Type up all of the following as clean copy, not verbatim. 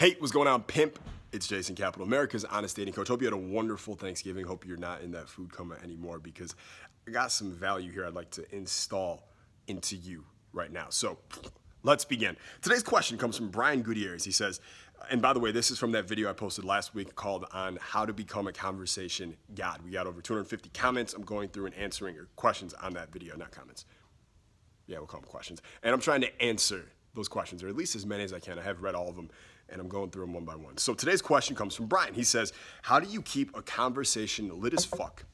Hey, what's going on, pimp? It's Jason Capital, America's honest dating coach. Hope you had a wonderful Thanksgiving. Hope you're not in that food coma anymore because I got some value here I'd like to install into you right now. So let's begin. Today's question comes from Brian Gutierrez. He says, and by the way, this is from that video I posted last week called on how to become a conversation god. We got over 250 comments. I'm going through and answering your questions on that video, not comments. Yeah, we'll call them questions. And I'm trying to answer those questions, or at least as many as I can. I have read all of them, and I'm going through them one by one. So today's question comes from Brian. He says, how do you keep a conversation lit as fuck,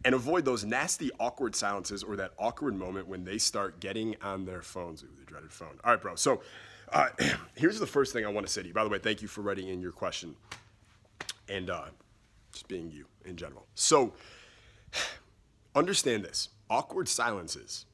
and avoid those nasty, awkward silences or that awkward moment when they start getting on their phones? Ooh, the dreaded phone. All right, bro. So here's the first thing I want to say to you. By the way, thank you for writing in your question and just being you in general. So understand this. Awkward silences,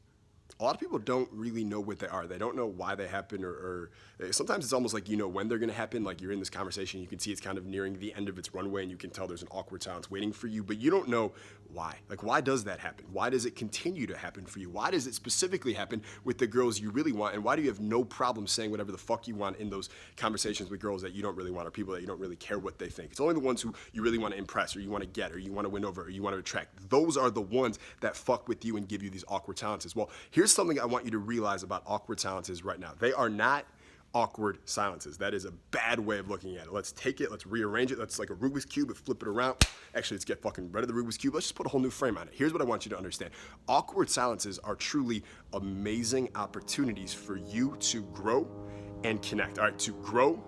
a lot of people don't really know what they are. They don't know why they happen, or sometimes it's almost like you know when they're going to happen. Like you're in this conversation, you can see it's kind of nearing the end of its runway, and you can tell there's an awkward silence waiting for you, but you don't know why. Like, why does that happen? Why does it continue to happen for you? Why does it specifically happen with the girls you really want, and why do you have no problem saying whatever the fuck you want in those conversations with girls that you don't really want, or people that you don't really care what they think? It's only the ones who you really want to impress, or you want to get, or you want to win over, or you want to attract. Those are the ones that fuck with you and give you these awkward silences. Well, here's something I want you to realize about awkward silences right now. They are not awkward silences. That is a bad way of looking at it. Let's take it, let's rearrange it. Let's like a Rubik's Cube, but flip it around. Actually, let's get fucking rid of the Rubik's Cube. Let's just put a whole new frame on it. Here's what I want you to understand. Awkward silences are truly amazing opportunities for you to grow and connect. All right, to grow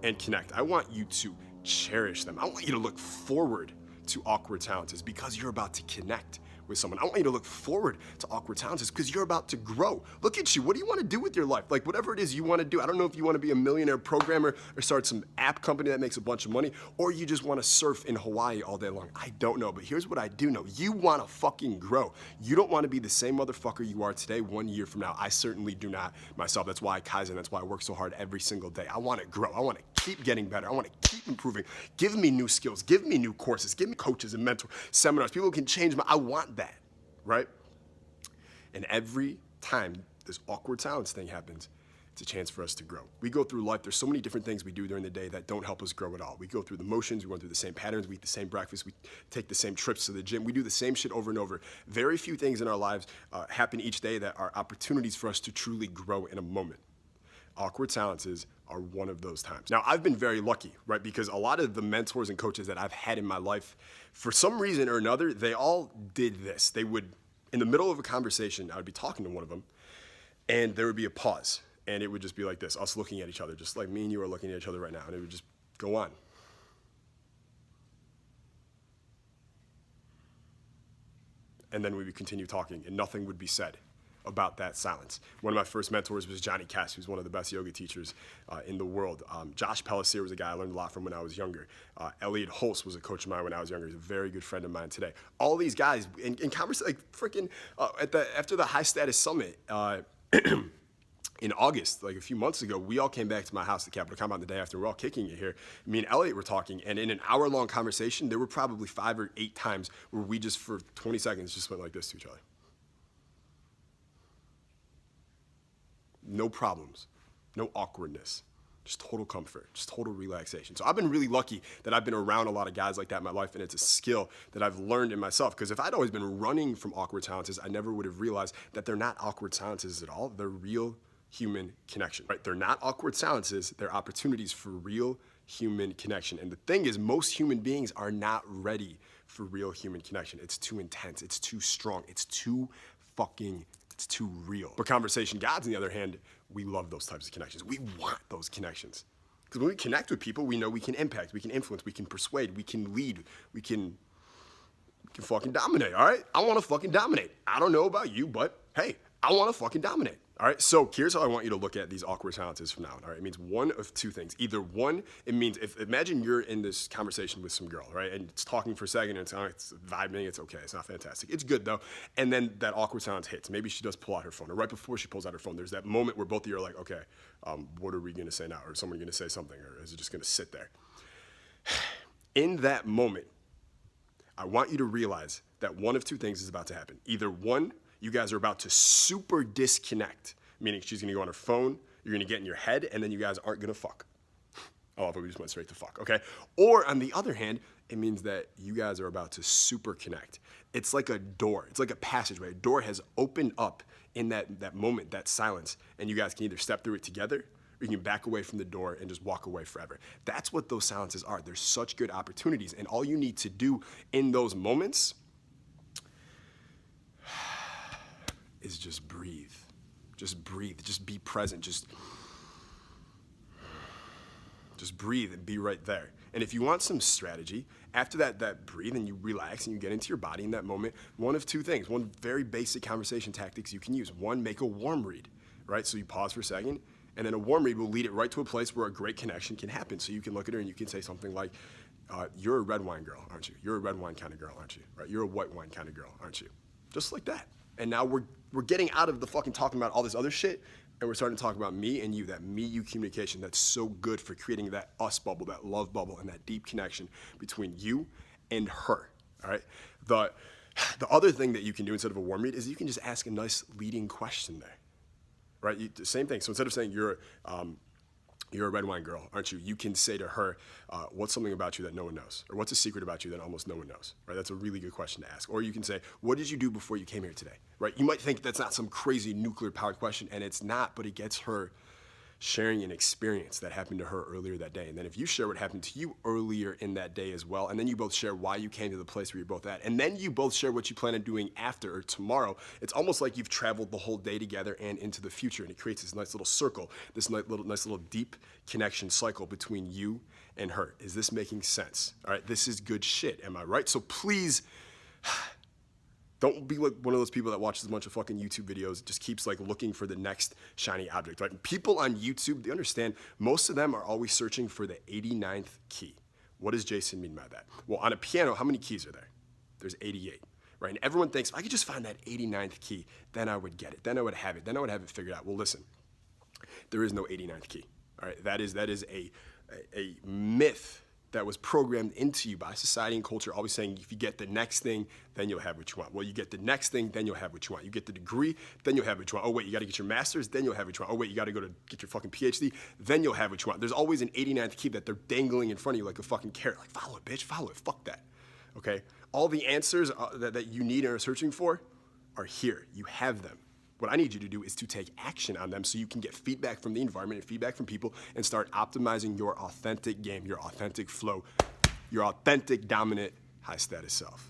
and connect. I want you to cherish them. I want you to look forward to awkward silences because you're about to connect with someone. I want you to look forward to awkward silences because you're about to grow. Look at you. What do you want to do with your life? Like whatever it is you want to do. I don't know if you want to be a millionaire programmer or start some app company that makes a bunch of money, or you just want to surf in Hawaii all day long. I don't know, but here's what I do know. You want to fucking grow. You don't want to be the same motherfucker you are today 1 year from now. I certainly do not myself. That's why I Kaizen. That's why I work so hard every single day. I want to grow. I want to keep getting better. I want to keep improving. Give me new skills. Give me new courses. Give me coaches and mentors, seminars. People can change my, I want that. Right? And every time this awkward silence thing happens, it's a chance for us to grow. We go through life. There's so many different things we do during the day that don't help us grow at all. We go through the motions. We run through the same patterns. We eat the same breakfast. We take the same trips to the gym. We do the same shit over and over. Very few things in our lives happen each day that are opportunities for us to truly grow in a moment. Awkward silences are one of those times. Now, I've been very lucky, right? Because a lot of the mentors and coaches that I've had in my life, for some reason or another, they all did this. They would, in the middle of a conversation, I would be talking to one of them, and there would be a pause, and it would just be like this, us looking at each other, just like me and you are looking at each other right now, and it would just go on. And then we would continue talking, and nothing would be said about that silence. One of my first mentors was Johnny Cass, who's one of the best yoga teachers in the world. Josh Pellissier was a guy I learned a lot from when I was younger. Elliot Holst was a coach of mine when I was younger. He's a very good friend of mine today. All these guys in conversation, like freaking after the High Status Summit in August, like a few months ago, we all came back to my house at Capitol Compound the day after. We're all kicking it here. Me and Elliot were talking, and in an hour-long conversation, there were probably 5 or 8 times where we just, for 20 seconds, just went like this to each other. No problems, no awkwardness, just total comfort, just total relaxation. So I've been really lucky that I've been around a lot of guys like that in my life, and it's a skill that I've learned in myself. Because if I'd always been running from awkward silences, I never would have realized that they're not awkward silences at all. They're real human connection, right? They're not awkward silences. They're opportunities for real human connection. And the thing is, most human beings are not ready for real human connection. It's too intense. It's too strong. It's too real. But conversation gods, on the other hand, we love those types of connections. We want those connections. Because when we connect with people, we know we can impact, we can influence, we can persuade, we can lead, we can fucking dominate, all right? I want to fucking dominate. I don't know about you, but hey, I want to fucking dominate. All right, so here's how I want you to look at these awkward silences from now on. All right, it means one of two things. Either one, it means imagine you're in this conversation with some girl, right, and it's talking for a second, and it's vibing, it's okay, it's not fantastic, it's good though, and then that awkward silence hits. Maybe she does pull out her phone, or right before she pulls out her phone, there's that moment where both of you are like, okay, what are we gonna say now? Or is someone gonna say something, or is it just gonna sit there? In that moment, I want you to realize that one of two things is about to happen. Either one, you guys are about to super disconnect, meaning she's gonna go on her phone, You're gonna get in your head, and then you guys aren't gonna fuck. Oh, but we just went straight to fuck, okay? Or on the other hand, it means that you guys are about to super connect. It's like a door. It's like a passageway. A door has opened up in that moment, that silence, and you guys can either step through it together, or you can back away from the door and just walk away forever. That's what those silences are. They're such good opportunities, and all you need to do in those moments is just breathe. Just breathe. Just be present. Just breathe and be right there. And if you want some strategy, after that breathe and you relax and you get into your body in that moment, one of two things. One very basic conversation tactics you can use. One, make a warm read, right? So you pause for a second, and then a warm read will lead it right to a place where a great connection can happen. So you can look at her and you can say something like, you're a red wine girl, aren't you? You're a red wine kind of girl, aren't you? Right? You're a white wine kind of girl, aren't you? Just like that. And now we're getting out of the fucking talking about all this other shit, and we're starting to talk about me and you, that me-you communication that's so good for creating that us bubble, that love bubble, and that deep connection between you and her, all right? The other thing that you can do instead of a warm read is you can just ask a nice leading question there, right? Same thing. So instead of saying you're a red wine girl, aren't you? You can say to her, what's something about you that no one knows? Or what's a secret about you that almost no one knows, right? That's a really good question to ask. Or you can say, what did you do before you came here today, right? You might think that's not some crazy nuclear powered question, and it's not, but it gets her sharing an experience that happened to her earlier that day. And then if you share what happened to you earlier in that day as well, and then you both share why you came to the place where you're both at, and then you both share what you plan on doing after or tomorrow, it's almost like you've traveled the whole day together and into the future, and it creates this nice little circle, this nice little deep connection cycle between you and her. Is this making sense? All right, this is good shit, am I right? So please, don't be like one of those people that watches a bunch of fucking YouTube videos, just keeps like looking for the next shiny object, right? People on YouTube, they understand most of them are always searching for the 89th key. What does Jason mean by that? Well, on a piano, how many keys are there? There's 88, right? And everyone thinks, if I could just find that 89th key, then I would get it. Then I would have it. Then I would have it figured out. Well, listen, there is no 89th key, all right? That is a myth that was programmed into you by society and culture, always saying if you get the next thing, then you'll have what you want. Well, you get the next thing, then you'll have what you want. You get the degree, then you'll have what you want. Oh, wait, you got to get your master's, then you'll have what you want. Oh, wait, you got to go to get your fucking PhD, then you'll have what you want. There's always an 89th key that they're dangling in front of you like a fucking carrot. Like, follow it, bitch, follow it. Fuck that, okay? All the answers that you need and are searching for are here. You have them. What I need you to do is to take action on them so you can get feedback from the environment and feedback from people and start optimizing your authentic game, your authentic flow, your authentic, dominant, high status self.